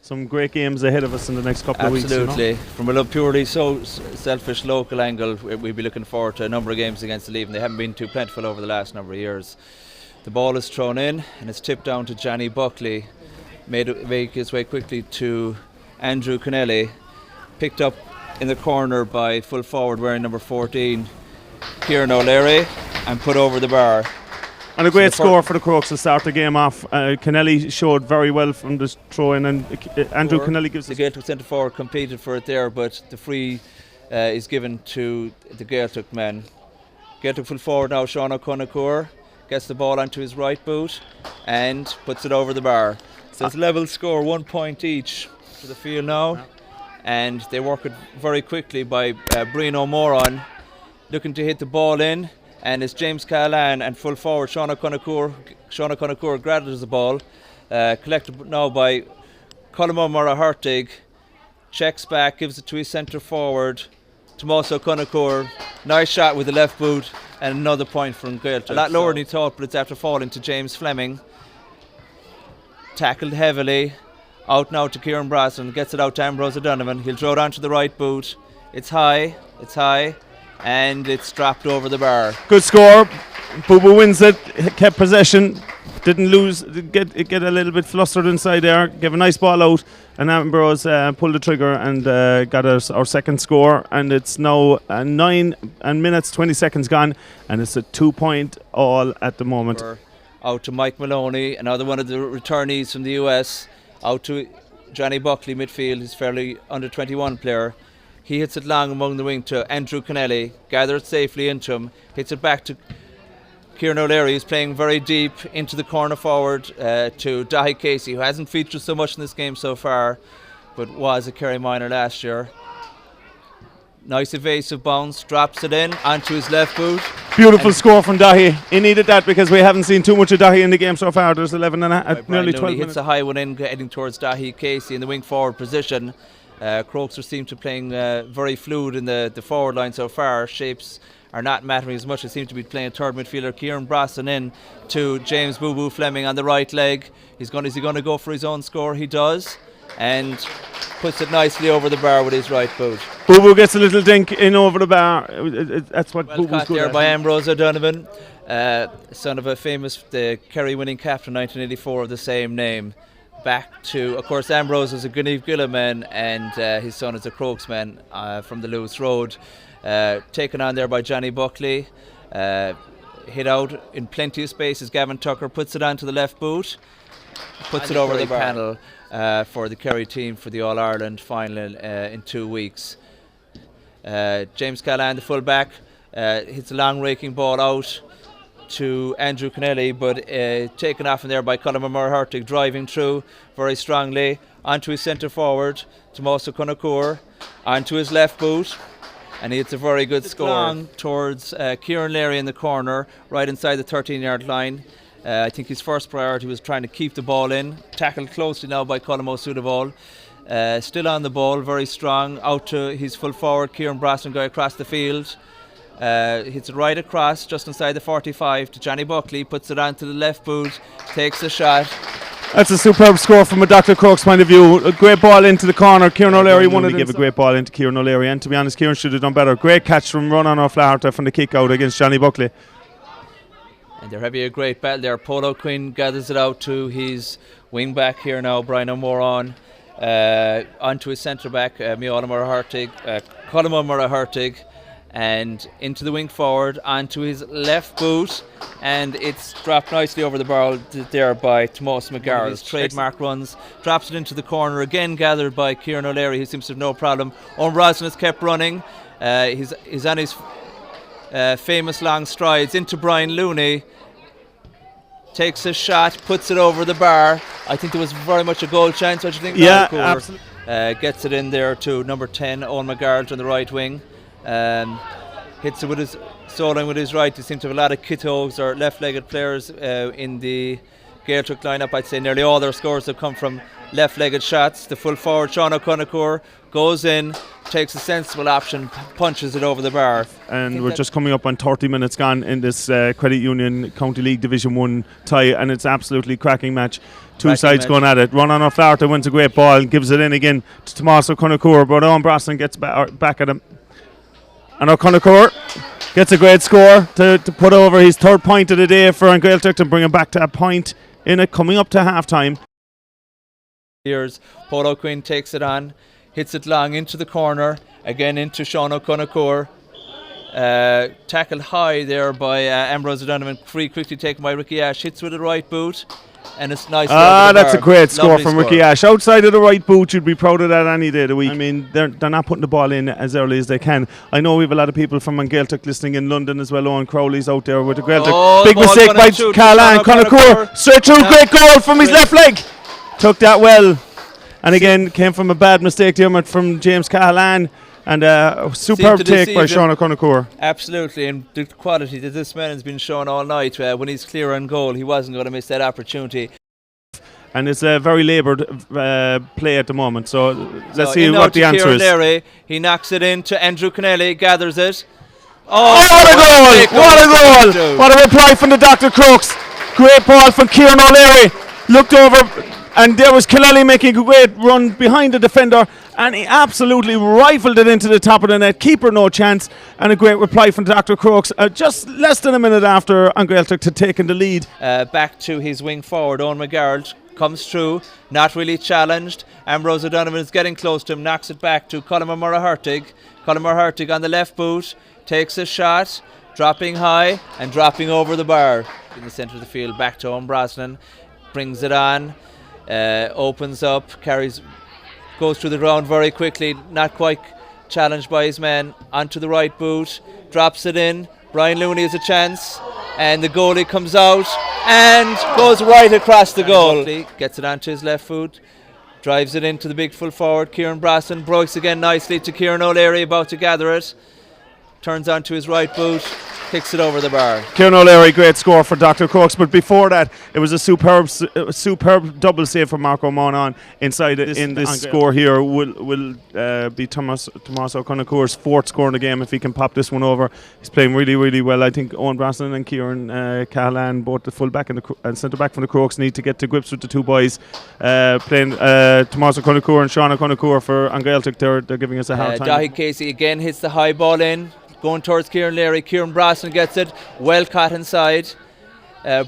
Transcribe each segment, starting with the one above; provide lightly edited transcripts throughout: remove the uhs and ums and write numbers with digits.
some great games ahead of us in the next couple of weeks. Absolutely. From a purely selfish local angle, we'll be looking forward to a number of games against the Leaving. They haven't been too plentiful over the last number of years. The ball is thrown in and it's tipped down to Johnny Buckley. Make his way quickly to Andrew Connelly. Picked up in the corner by full forward wearing number 14, Kieran O'Leary, and put over the bar. And a great score for the Crokes to start the game off. Kennelly showed very well from the throw-in, and Andrew Kennelly gives the Gaeltacht centre forward competed for it there, but the free is given to the Gaeltacht men. Gaeltacht full forward now, Sean O'Connor gets the ball onto his right boot and puts it over the bar. So it's level score, 1 point each to the field now, and they work it very quickly by Brian O'Moran looking to hit the ball in. And it's James Callahan and full forward Sean O'Connor gathers the ball, collected now by Colm O'Mara-Hurtig, checks back, gives it to his centre forward, Tomás O'Connor. Nice shot with the left boot, and another point from Gaeltacht. A lot lower than he thought, but it's after falling to James Fleming. Tackled heavily, out now to Kieran Brasson, gets it out to Ambrose O'Donovan. He'll throw it onto the right boot. It's high. And it's dropped over the bar. Good score. Boo Boo wins it, kept possession, didn't lose, get a little bit flustered inside there, gave a nice ball out, and Ambrose pulled the trigger and got us our second score. And it's now 9 minutes 20 seconds gone, and it's a 2-point all at the moment. Out to Mike Maloney, another one of the returnees from the US. Out to Johnny Buckley midfield, he's fairly under 21 player. He hits it long among the wing to Andrew Connelly, gathers safely into him, hits it back to Kieran O'Leary, who's playing very deep into the corner forward to Dahi Casey, who hasn't featured so much in this game so far, but was a Kerry minor last year. Nice evasive bounce, drops it in onto his left boot. Beautiful score from Dahi. He needed that because we haven't seen too much of Dahi in the game so far. There's 11 and nearly 12 minutes. He hits a high one in, heading towards Dahi Casey in the wing forward position. Crokes seem to be playing very fluid in the forward line so far. Shapes are not mattering as much. They seem to be playing third midfielder Kieran Brasson in to James Boo Boo Fleming on the right leg. Is he going to go for his own score? He does, and puts it nicely over the bar with his right boot. Boo Boo gets a little dink in over the bar. That's what Boo Boo's good there at. by Ambrose O'Donovan, son of a famous Kerry winning captain 1984 of the same name. Back to, of course, Ambrose is a Gnieve man, and his son is a Crokes man from the Lewis Road. Taken on there by Johnny Buckley. Hit out in plenty of spaces. Gavin Tucker puts it onto the left boot, puts it over the panel for the Kerry team for the All-Ireland final in 2 weeks. James Callahan, the full-back, hits a long raking ball out to Andrew Connelly, but taken off in there by Colm O'Mara-Hurtig, driving through very strongly onto his centre forward, Tomás O'Connor, onto his left boot, and he hits a very good score. Long towards Kieran Leary in the corner, right inside the 13-yard line. I think his first priority was trying to keep the ball in, tackled closely now by Colm O'Sudavall. Still on the ball, very strong, out to his full forward, Kieran Brasson, guy across the field. Hits it right across, just inside the 45 to Johnny Buckley, puts it onto the left boot, takes a shot. That's a superb score from a Dr. Crokes point of view. A great ball into the corner. Kieran O'Leary wanted to give a great ball into Kieran O'Leary, and to be honest, Kieran should have done better. Great catch from Ronan O'Flaherty from the kick out against Johnny Buckley. And they're having a great battle there. Polo Quinn gathers it out to his wing back here now, Brian O'Moran, onto his centre back, Colm O'Mara-Hurtig, and into the wing forward onto his left boot, and it's dropped nicely over the barrel there by Tomás McGarrett. His trademark runs, drops it into the corner, again gathered by Kieran O'Leary, who seems to have no problem. Owen Brosnan has kept running. He's on his famous long strides into Brian Looney, takes a shot, puts it over the bar. I think there was very much a goal chance. What do you think? Yeah, absolutely. Gets it in there to number 10, Owen McGarrett on the right wing. Hits it with his soling with his right. He seems to have a lot of kittos or left-legged players in the Gaeltacht lineup. I'd say nearly all their scores have come from left-legged shots. The full forward Sean O'Connor goes in, takes a sensible option, punches it over the bar. And we're just coming up on 30 minutes gone in this Credit Union County League Division 1 tie, and it's absolutely cracking match. Two sides going at it. Ronan O'Flaherty wins a great ball, gives it in again to Tommaso Conacour, but Owen Brosnan gets back at him. And O'Conacour gets a great score to put over his third point of the day for An Gaeltacht and bring him back to a point in it, coming up to half-time. Here's Paul O'Quinn takes it on, hits it long into the corner, again into Sean O'Conacour. Tackled high there by Ambrose O'Donovan, free quickly taken by Ricky Ash, hits with the right boot, and it's nice. That's a great score from Ricky Ash. Outside of the right boot, you'd be proud of that any day of the week. I mean, they're not putting the ball in as early as they can. I know we have a lot of people from An Gaeltacht listening in London as well. Owen Crowley's out there with the Gaeltacht. Big mistake by Callahan. Conacour straight through, great goal from his left leg. Took that well. And again, came from a bad mistake there from James Callahan. And a superb take by Sean O'Conacour. Absolutely, and the quality that this man has been shown all night. When he's clear on goal, he wasn't going to miss that opportunity. And it's a very laboured play at the moment. So let's see what the answer is. Kerry, he knocks it into Andrew Kennelly, gathers it. Oh, what a goal! What a goal! What a reply from the Dr. Crokes. Great ball from Kieran O'Leary. Looked over, and there was Kennelly making a great run behind the defender. And he absolutely rifled it into the top of the net. Keeper no chance. And a great reply from Dr. Crokes just less than a minute after An Gaeltacht had taken the lead. Back to his wing forward, Owen McGarrett comes through, not really challenged. Ambrose O'Donovan is getting close to him, knocks it back to Colin Murrah-Hurtig. Colin Murrah-Hurtig on the left boot, takes a shot, dropping high and dropping over the bar. In the centre of the field, back to Owen Brosnan, brings it on, opens up, goes through the ground very quickly, not quite challenged by his man, onto the right boot, drops it in. Brian Looney has a chance, and the goalie comes out and goes right across the goal. Gets it onto his left foot, drives it into the big full forward, Kieran Brosnan, breaks again nicely to Kieran O'Leary, about to gather it, turns onto his right boot, kicks it over the bar. Kieran O'Leary, great score for Dr. Crokes, but before that it was a superb double save from Marco Monan inside this score here will be Tommaso Conacour's fourth score in the game if he can pop this one over. He's playing really, really well. I think Owen Brosnan and Kieran Callahan, both the full back and centre back from the Crokes, need to get to grips with the two boys playing Tommaso Conacour and Sean O'Conacour for An Gaeltacht. They're giving us a hard time. Dahi Casey again hits the high ball in, going towards Kieran Leary. Kieran Brosnan gets it, well caught inside.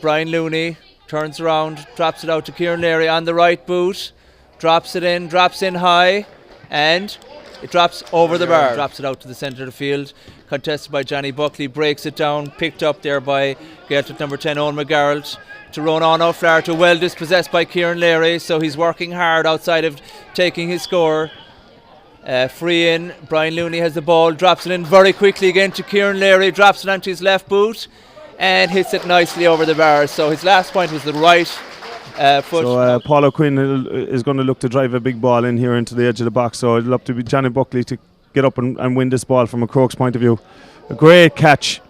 Brian Looney turns around, drops it out to Kieran Leary on the right boot, drops in high, and it drops over the bar. Drops it out to the centre of the field, contested by Johnny Buckley, breaks it down, picked up there by Gaeltacht number 10, Owen McGarrett, to Ronan O'Flaherty, well dispossessed by Kieran Leary, so he's working hard outside of taking his score. Free in, Brian Looney has the ball, drops it in very quickly again to Kieran Leary, drops it onto his left boot and hits it nicely over the bar. So his last point was the right foot. So Paul O'Quinn is going to look to drive a big ball in here into the edge of the box, so I'd love to be Johnny Buckley to get up and win this ball from a Crokes point of view. A great catch.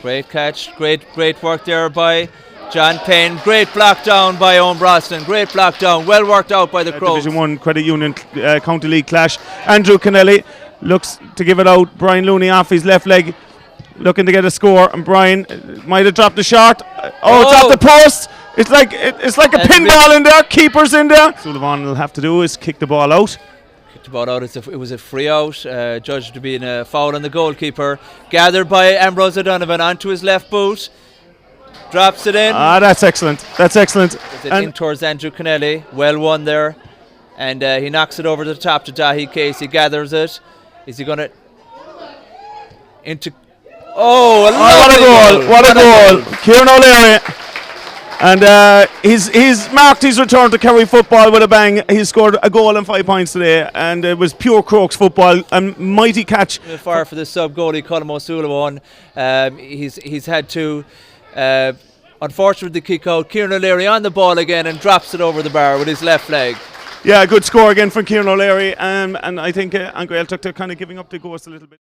Great catch, great work there by John Payne. Great block down by Owen Brosnan. Great block down. Well worked out by the Crokes. Division 1 Credit Union County League clash. Andrew Kennelly looks to give it out. Brian Looney off his left leg, looking to get a score. And Brian might have dropped the shot. It's off the post. It's like a pinball in there. Keeper's in there. So Sullivan will have to do is kick the ball out. Kicked the ball out. It was a free out, judged to be a foul on the goalkeeper. Gathered by Ambrose O'Donovan onto his left boot. Drops it in. That's excellent. That's excellent. In towards Andrew Kennelly. Well won there. And he knocks it over the top to Dahi Casey. Gathers it. Is he going to... what a goal. What a goal. Kieran O'Leary. And he's marked his return to Kerry football with a bang. He scored a goal and 5 points today. And it was pure Crokes football. And mighty catch. Far for the sub-goalie, Colin O'Sullivan. He's had to... unfortunately kick out. Kieran O'Leary on the ball again and drops it over the bar with his left leg. Yeah, good score again from Kieran O'Leary, and I think An Gaeltacht are kind of giving up the ghost a little bit.